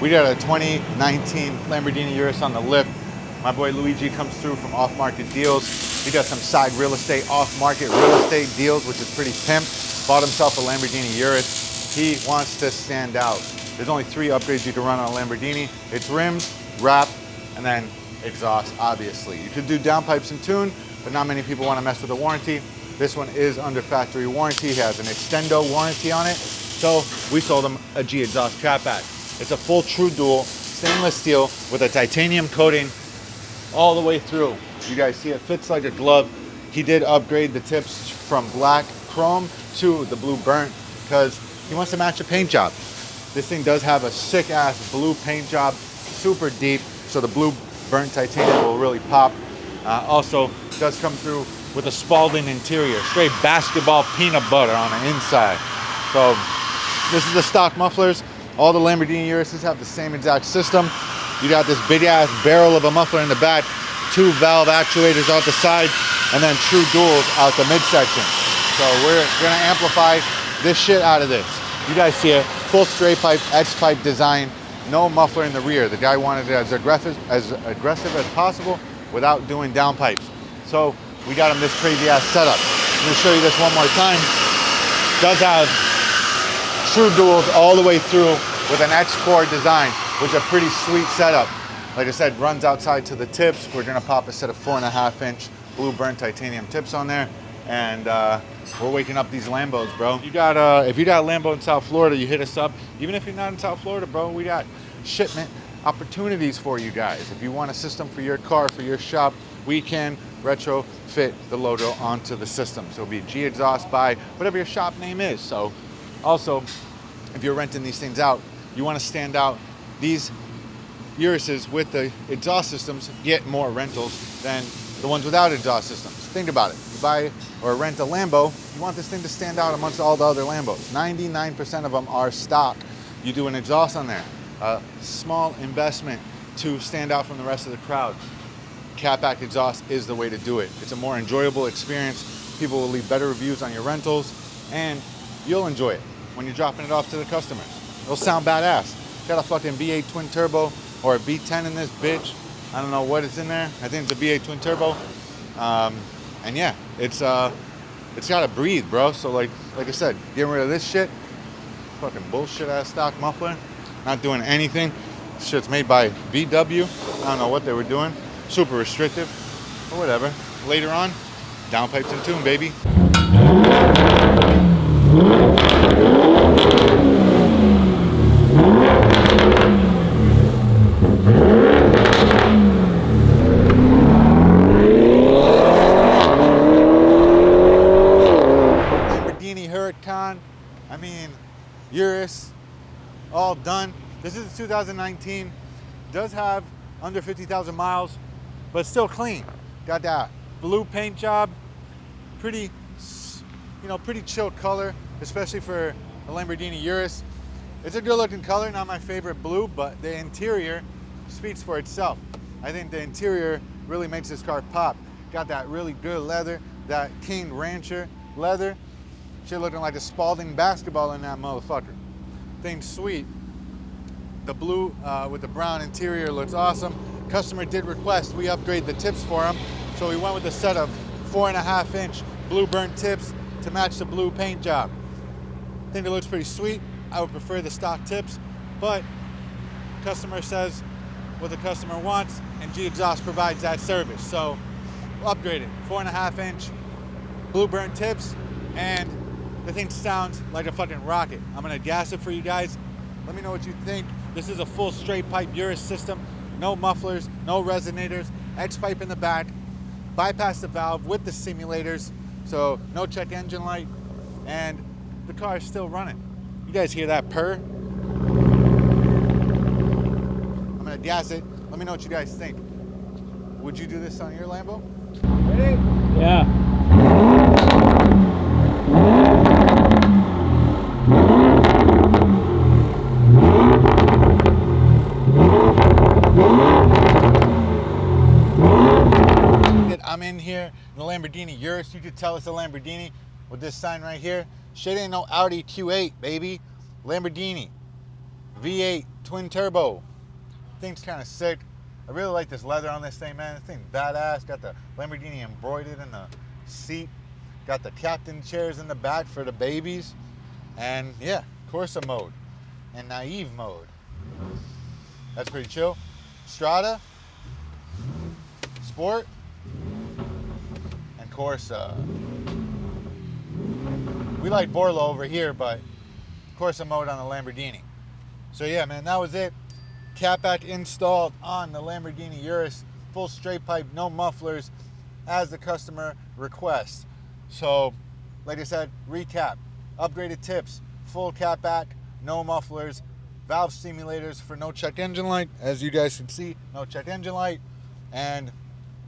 We did a 2019 Lamborghini Urus on the lift. My boy Luigi comes through from off-market deals. He does some side real estate, off-market real estate deals, which is pretty pimp. Bought himself a Lamborghini Urus. He wants to stand out. There's only 3 upgrades you can run on a Lamborghini. It's rims, wrap, and then exhaust, obviously. You could do downpipes and tune, but not many people want to mess with the warranty. This one is under factory warranty. He has an extendo warranty on it. So we sold him a G exhaust trap back. It's a full true dual stainless steel with a titanium coating all the way through. You guys see it fits like a glove. He did upgrade the tips from black chrome to the blue burnt because he wants to match the paint job. This thing does have a sick ass blue paint job, super deep, so the blue burnt titanium will really pop. Also does come through with a Spalding interior, straight basketball peanut butter on the inside. So this is the stock mufflers. All the Lamborghini Uruses have the same exact system. You got this big ass barrel of a muffler in the back, 2 valve actuators out the side, and then true duals out the midsection. So we're gonna amplify this shit out of this. You guys see it, full straight pipe, X pipe design, no muffler in the rear. The guy wanted it as aggressive as possible without doing downpipes. So we got him this crazy ass setup. I'm gonna show you this one more time. Does have true duals all the way through with an X-Core design, which is a pretty sweet setup. Like I said, runs outside to the tips. We're gonna pop a set of 4.5-inch blue burnt titanium tips on there, and we're waking up these Lambos, bro. If you got a Lambo in South Florida, you hit us up. Even if you're not in South Florida, bro, we got shipment opportunities for you guys. If you want a system for your car, for your shop, we can retrofit the logo onto the system. So it'll be G exhaust by whatever your shop name is. So also, if you're renting these things out, you want to stand out. These Uruses with the exhaust systems get more rentals than the ones without exhaust systems. Think about it. You buy or rent a Lambo, you want this thing to stand out amongst all the other Lambos. 99% of them are stock. You do an exhaust on there. A small investment to stand out from the rest of the crowd. Catback exhaust is the way to do it. It's a more enjoyable experience. People will leave better reviews on your rentals, and you'll enjoy it when you're dropping it off to the customers. It'll sound badass. Got a fucking V8 twin turbo or a V10 in this bitch. I don't know what it's in there. I think it's a V8 twin turbo. And yeah, it's gotta breathe, bro. So like I said, getting rid of this shit, fucking bullshit ass stock muffler, not doing anything. This shit's made by VW. I don't know what they were doing. Super restrictive, or whatever. Later on, downpipes and tune, baby. Lamborghini Huracan, I mean, Urus, all done. This is 2019. Does have under 50,000 miles, but still clean. Got that blue paint job, pretty chill color, especially for a Lamborghini Urus. It's a good looking color, not my favorite blue, but the interior speaks for itself. I think the interior really makes this car pop. Got that really good leather, that King Rancher leather. Shit looking like a Spalding basketball in that motherfucker. Thing's sweet. The blue with the brown interior looks awesome. Customer did request we upgrade the tips for him, so we went with a set of 4.5-inch blue burnt tips to match the blue paint job. I think it looks pretty sweet. I would prefer the stock tips, but customer says what the customer wants, and G Exhaust provides that service. So we'll upgrade it. 4.5-inch blue burnt tips, and the thing sounds like a fucking rocket. I'm gonna gas it for you guys. Let me know what you think. This is a full straight pipe Urus system. No mufflers, no resonators, X-pipe in the back, bypass the valve with the simulators, so no check engine light, and the car is still running. You guys hear that purr? I'm gonna gas it. Let me know what you guys think. Would you do this on your Lambo? Ready? Yeah. I'm in here in the Lamborghini Urus. You could tell it's a Lamborghini with this sign right here. Shit ain't no Audi Q8, baby. Lamborghini V8 twin turbo. Thing's kind of sick. I really like this leather on this thing, man. This thing badass. Got the Lamborghini embroidered in the seat. Got the captain chairs in the back for the babies. And yeah, Corsa mode and naive mode. That's pretty chill. Strada, Sport, and Corsa. We like Borla over here, but Corsa mode on the Lamborghini. So yeah, man, that was it. Catback installed on the Lamborghini Urus. Full straight pipe, no mufflers, as the customer requests. So, like I said, recap. Upgraded tips, full catback, no mufflers, valve simulators for no check engine light. As you guys can see, no check engine light. And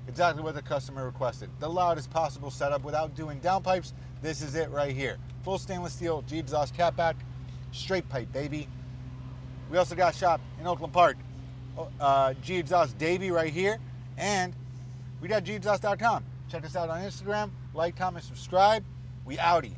exactly what the customer requested. The loudest possible setup without doing downpipes. This is it right here. Full stainless steel G exhaust catback, straight pipe, baby. We also got a shop in Oakland Park. G exhaust Davie right here. And we got gexhaust.com. Check us out on Instagram. Like, comment, subscribe. We outie.